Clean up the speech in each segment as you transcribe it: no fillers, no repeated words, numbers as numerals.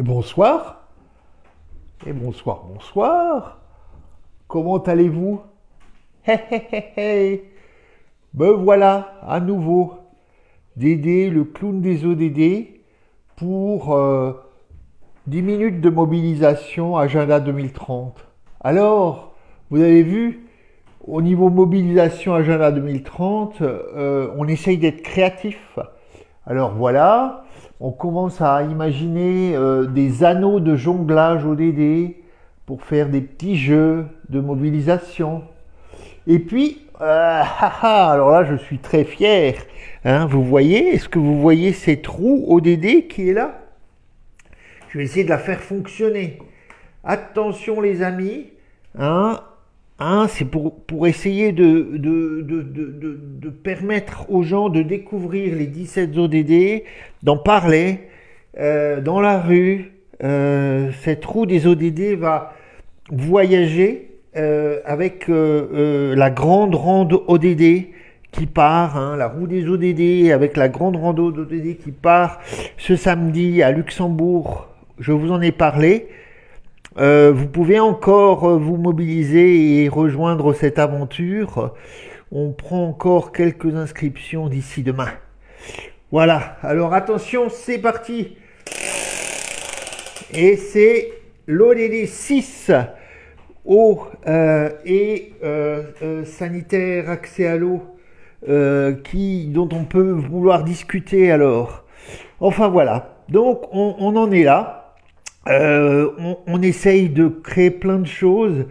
Et bonsoir. Et bonsoir, bonsoir. Comment allez-vous? Hé hé hé hé. Me voilà à nouveau, Dédé, le clown des ODD, pour 10 minutes de mobilisation Agenda 2030. Alors, vous avez vu, au niveau mobilisation Agenda 2030, on essaye d'être créatif. Alors voilà, on commence à imaginer des anneaux de jonglage ODD pour faire des petits jeux de mobilisation. Et puis, alors là, je suis très fier. Hein, vous voyez, est-ce que vous voyez cette roue ODD qui est là? Je vais essayer de la faire fonctionner. Attention les amis, c'est pour essayer de permettre aux gens de découvrir les 17 ODD, d'en parler dans la rue. Cette roue des ODD va voyager avec la grande rando ODD qui part, la roue des ODD avec la grande rando d'ODD qui part ce samedi à Luxembourg. Je vous en ai parlé. Vous pouvez encore vous mobiliser et rejoindre cette aventure. On prend encore quelques inscriptions d'ici demain. Voilà, alors attention, c'est parti. Et c'est l'ODD 6, eau et sanitaire, accès à l'eau, dont on peut vouloir discuter alors. Enfin voilà, donc on en est là. On essaye de créer plein de choses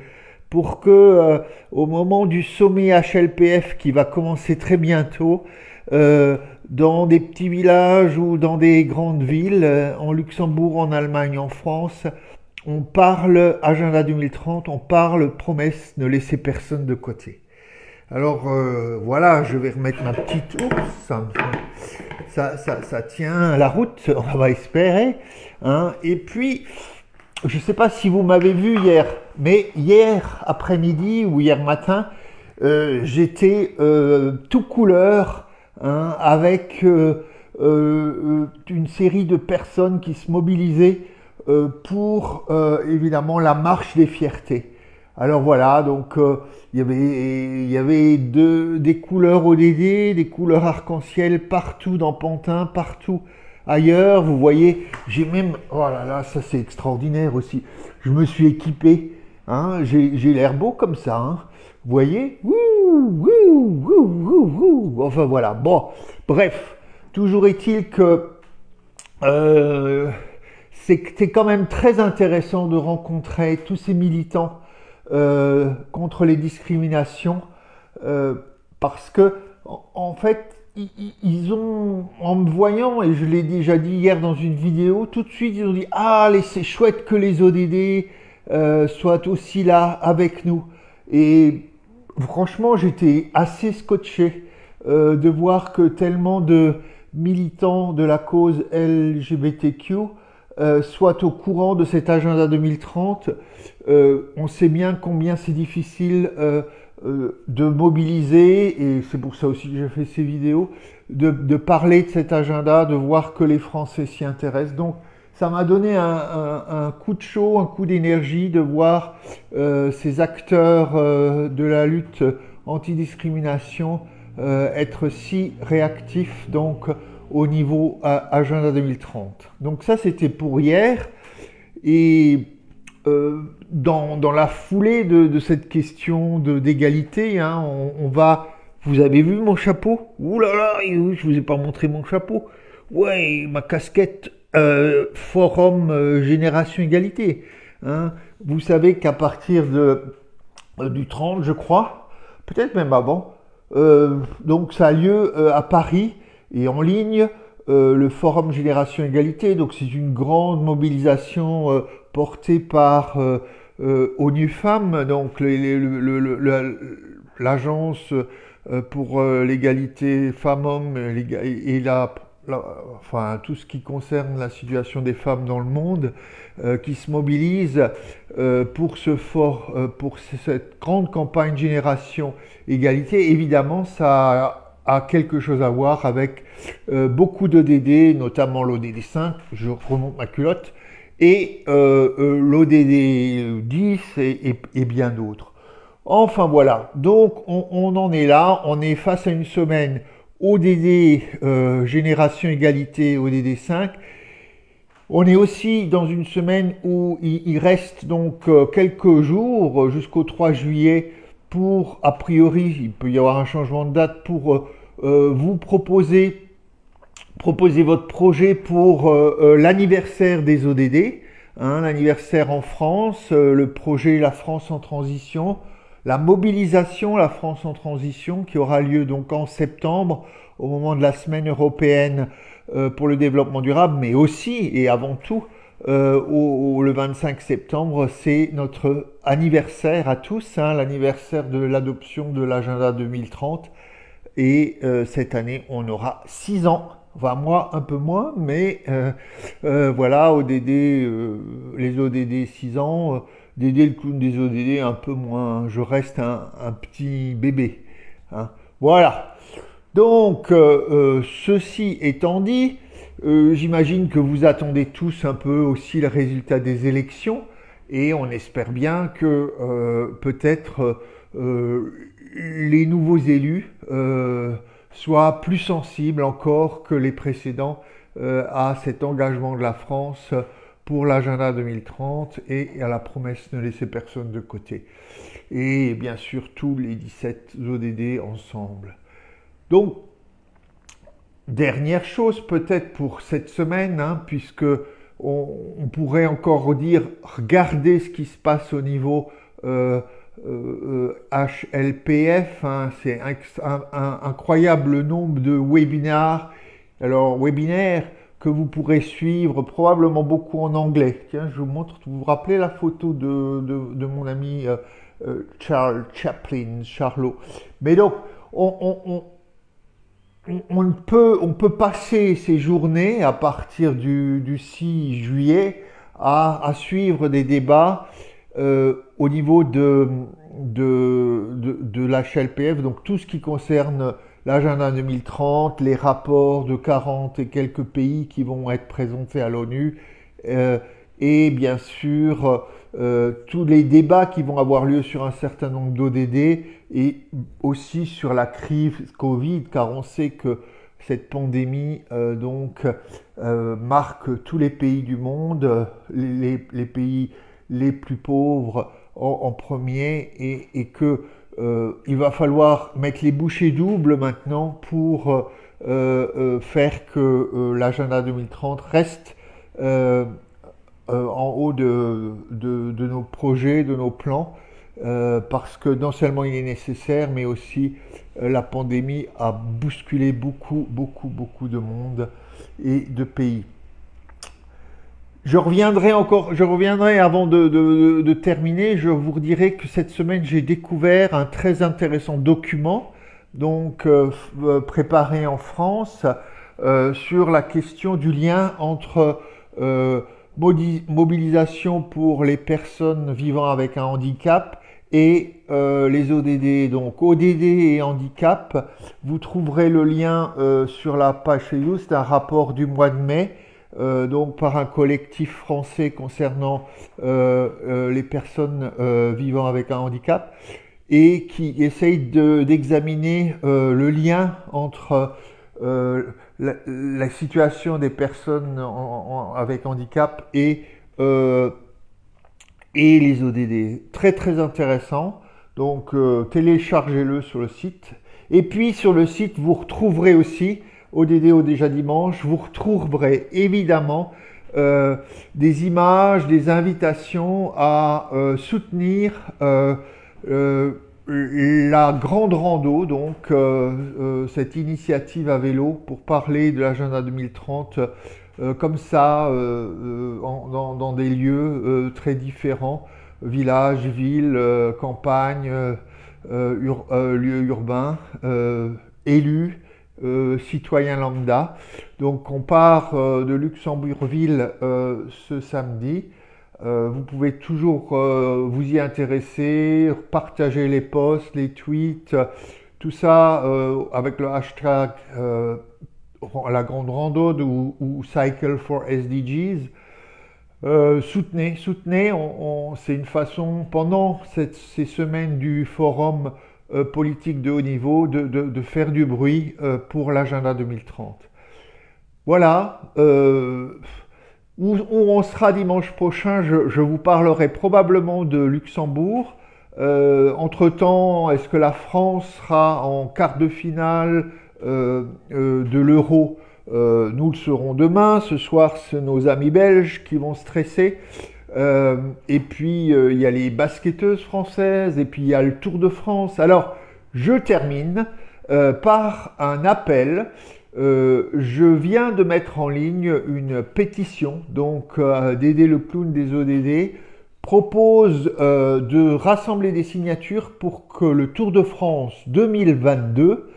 pour que au moment du sommet HLPF qui va commencer très bientôt, dans des petits villages ou dans des grandes villes, en Luxembourg, en Allemagne, en France, on parle Agenda 2030, on parle promesse, ne laisser personne de côté. Alors voilà, je vais remettre ma petite ours, ça tient la route, on va espérer. Et puis, je ne sais pas si vous m'avez vu hier, mais hier après-midi ou hier matin, j'étais tout couleur, avec une série de personnes qui se mobilisaient pour évidemment la marche des fiertés. Alors voilà, donc il y avait des couleurs ODD, des couleurs arc-en-ciel partout dans Pantin, partout ailleurs. Vous voyez, j'ai même, oh là là, ça c'est extraordinaire aussi. Je me suis équipé, j'ai l'air beau comme ça, Vous voyez, enfin voilà. Bon, bref, toujours est-il que c'est quand même très intéressant de rencontrer tous ces militants contre les discriminations, parce que en fait ils ont, en me voyant, et je l'ai déjà dit hier dans une vidéo, tout de suite ils ont dit c'est chouette que les ODD soient aussi là avec nous. Et franchement j'étais assez scotché de voir que tellement de militants de la cause LGBTQ soient au courant de cet agenda 2030. On sait bien combien c'est difficile de mobiliser, et c'est pour ça aussi que j'ai fait ces vidéos, de parler de cet agenda, de voir que les Français s'y intéressent. Donc ça m'a donné un coup de chaud, un coup d'énergie de voir ces acteurs de la lutte anti-discrimination être si réactifs donc au niveau Agenda 2030. Donc ça c'était pour hier. Et dans la foulée de cette question d'égalité, on va... Vous avez vu mon chapeau? Ouh là là, je vous ai pas montré mon chapeau. Ouais, ma casquette Forum Génération Égalité. Vous savez qu'à partir du 30, je crois, peut-être même avant, donc ça a lieu à Paris et en ligne, le Forum Génération Égalité. Donc c'est une grande mobilisation portée par ONU Femmes, donc l'agence pour l'égalité femmes-hommes et enfin tout ce qui concerne la situation des femmes dans le monde, qui se mobilise pour cette grande campagne Génération Égalité. Évidemment, ça a quelque chose à voir avec beaucoup d'ODD, notamment l'ODD 5, je remonte ma culotte, et l'ODD 10 et bien d'autres. Enfin voilà, donc on en est là, on est face à une semaine ODD Génération Égalité, ODD 5. On est aussi dans une semaine où il reste donc quelques jours jusqu'au 3 juillet pour, a priori, il peut y avoir un changement de date pour vous proposer votre projet pour l'anniversaire des ODD, hein, l'anniversaire en France, le projet La France en transition, la mobilisation La France en transition qui aura lieu donc en septembre au moment de la semaine européenne pour le développement durable, mais aussi et avant tout le 25 septembre, c'est notre anniversaire à tous, hein, l'anniversaire de l'adoption de l'agenda 2030 et cette année on aura 6 ans. Enfin, moi, un peu moins, mais voilà, ODD, les ODD 6 ans, Dédé le clown des ODD un peu moins. Je reste un petit bébé. Hein. Voilà. Donc, ceci étant dit, j'imagine que vous attendez tous un peu aussi le résultat des élections et on espère bien que peut-être les nouveaux élus soient plus sensibles encore que les précédents à cet engagement de la France pour l'agenda 2030 et à la promesse de ne laisser personne de côté. Et bien sûr, tous les 17 ODD ensemble. Donc, dernière chose peut-être pour cette semaine, hein, puisque on pourrait encore redire, regardez ce qui se passe au niveau HLPF, hein, c'est un incroyable nombre de webinaires. Alors, webinaires que vous pourrez suivre probablement beaucoup en anglais. Tiens, je vous montre, vous vous rappelez la photo de mon ami Charles Chaplin, Charlot. Mais donc, on peut passer ces journées à partir du 6 juillet à suivre des débats au niveau de l'HLPF, donc tout ce qui concerne l'agenda 2030, les rapports de 40 et quelques pays qui vont être présentés à l'ONU, et bien sûr tous les débats qui vont avoir lieu sur un certain nombre d'ODD et aussi sur la crise Covid, car on sait que cette pandémie marque tous les pays du monde, les pays les plus pauvres en premier, et que il va falloir mettre les bouchées doubles maintenant pour faire que l'agenda 2030 reste en haut de nos projets, de nos plans, parce que non seulement il est nécessaire, mais aussi la pandémie a bousculé beaucoup de monde et de pays. Je reviendrai avant de terminer, je vous redirai que cette semaine j'ai découvert un très intéressant document, donc préparé en France, sur la question du lien entre mobilisation pour les personnes vivant avec un handicap et les ODD. Donc ODD et handicap, vous trouverez le lien sur la page Facebook, c'est un rapport du mois de mai, donc par un collectif français concernant les personnes vivant avec un handicap et qui essaye d'examiner le lien entre la situation des personnes avec handicap et les ODD. Très intéressant, donc téléchargez-le sur le site. Et puis sur le site, vous retrouverez aussi ODD déjà dimanche, vous retrouverez évidemment des images, des invitations à soutenir la grande rando, donc cette initiative à vélo pour parler de l'agenda 2030 comme ça dans des lieux très différents, villages, villes, campagnes, lieux urbains, élus, citoyens lambda. Donc on part de Luxembourgville ce samedi. Vous pouvez toujours vous y intéresser, partager les posts, les tweets, tout ça avec le hashtag la grande rando ou Cycle for SDGs. Soutenez, soutenez, c'est une façon, pendant ces semaines du forum politique de haut niveau, de faire du bruit pour l'agenda 2030. Voilà, où on sera dimanche prochain, je vous parlerai probablement de Luxembourg. Entre-temps, est-ce que la France sera en quart de finale de l'Euro? Nous le serons demain. Ce soir, c'est nos amis belges qui vont stresser. Et puis, il y a les basketteuses françaises, et puis il y a le Tour de France. Alors, je termine par un appel. Je viens de mettre en ligne une pétition, donc Dédé le clown des ODD propose de rassembler des signatures pour que le Tour de France 2022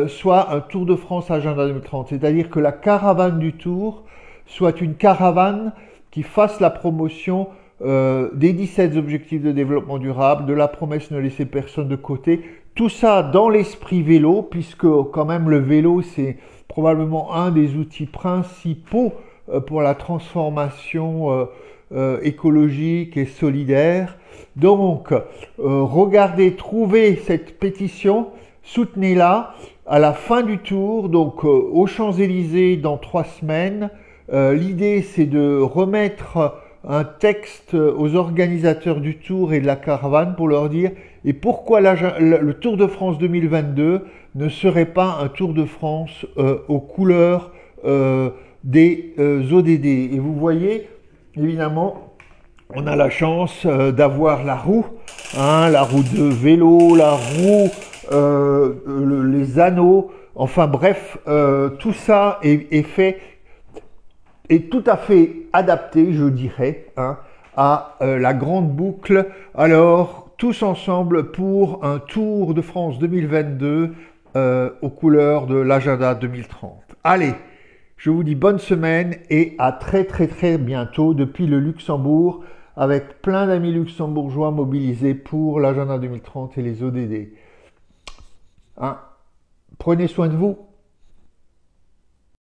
soit un Tour de France Agenda 2030, c'est-à-dire que la caravane du Tour soit une caravane qui fasse la promotion des 17 objectifs de développement durable, de la promesse ne laisser personne de côté, tout ça dans l'esprit vélo, puisque quand même le vélo c'est probablement un des outils principaux pour la transformation écologique et solidaire. Donc regardez, trouvez cette pétition, soutenez-la à la fin du tour, donc aux Champs-Élysées dans 3 semaines. L'idée c'est de remettre un texte aux organisateurs du Tour et de la caravane pour leur dire et pourquoi le Tour de France 2022 ne serait pas un Tour de France aux couleurs des ODD. Et vous voyez, évidemment, on a la chance d'avoir la roue de vélo, la roue, les anneaux, enfin bref, tout ça est fait, est tout à fait adapté, je dirais, à la grande boucle. Alors, tous ensemble pour un Tour de France 2022 aux couleurs de l'agenda 2030. Allez, je vous dis bonne semaine et à très très très bientôt depuis le Luxembourg avec plein d'amis luxembourgeois mobilisés pour l'agenda 2030 et les ODD. Prenez soin de vous.